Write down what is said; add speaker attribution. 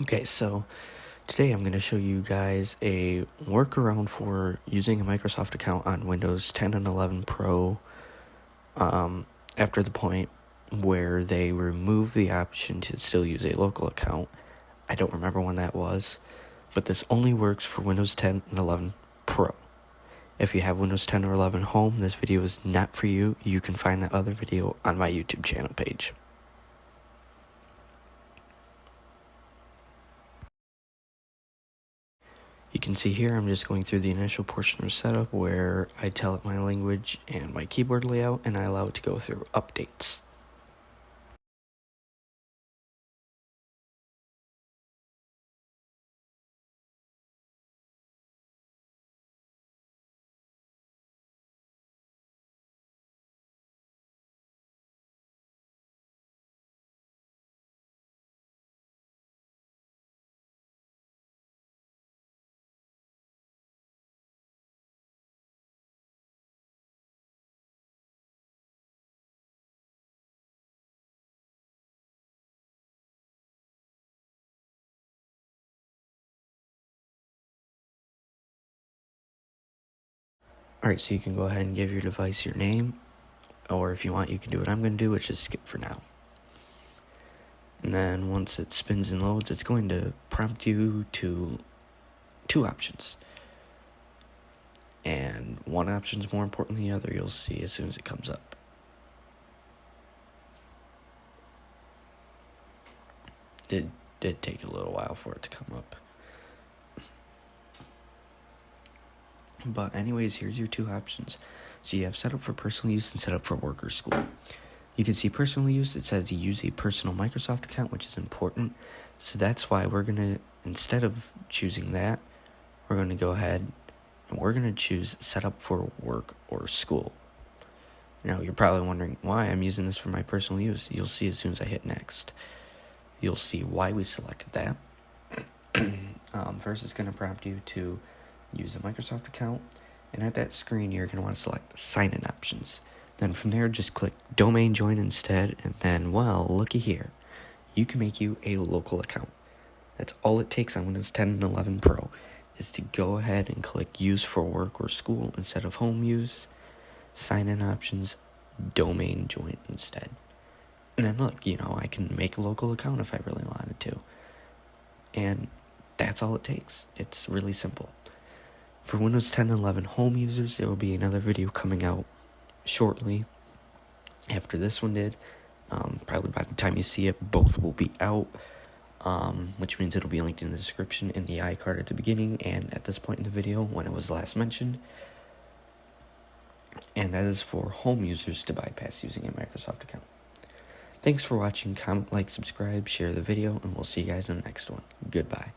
Speaker 1: Okay, so today I'm going to show you guys a workaround for using a Microsoft account on Windows 10 and 11 Pro after the point where they remove the option to still use a local account. I don't remember when that was, but this only works for Windows 10 and 11 Pro. If you have Windows 10 or 11 Home, this video is not for you. You can find that other video on my YouTube channel page. You can see here I'm just going through the initial portion of setup where I tell it my language and my keyboard layout, and I allow it to go through updates. Alright, so you can go ahead and give your device your name, or if you want you can do what I'm going to do, which is skip for now. And then once it spins and loads, it's going to prompt you to two options. And one option is more important than the other, you'll see as soon as it comes up. It did take a little while for it to come up. But anyways, here's your two options. So you have set up for personal use and set up for work or school. You can see personal use, it says you use a personal Microsoft account, which is important. So that's why we're going to, instead of choosing that, we're going to go ahead and we're going to choose set up for work or school. Now, you're probably wondering why I'm using this for my personal use. You'll see as soon as I hit next. You'll see why we selected that. First, it's going to prompt you to use a Microsoft account. And at that screen, you're going to want to select sign-in options. Then from there, just click domain join instead. And then, well, looky here. You can make you a local account. That's all it takes on Windows 10 and 11 Pro is to go ahead and click use for work or school instead of home use, sign-in options, domain join instead. And then look, I can make a local account if I really wanted to. And that's all it takes. It's really simple. For Windows 10 and 11 home users, there will be another video coming out shortly after this one did. Probably by the time you see it, both will be out, which means it'll be linked in the description in the iCard at the beginning and at this point in the video when it was last mentioned. And that is for home users to bypass using a Microsoft account. Thanks for watching. Comment, like, subscribe, share the video, and we'll see you guys in the next one. Goodbye.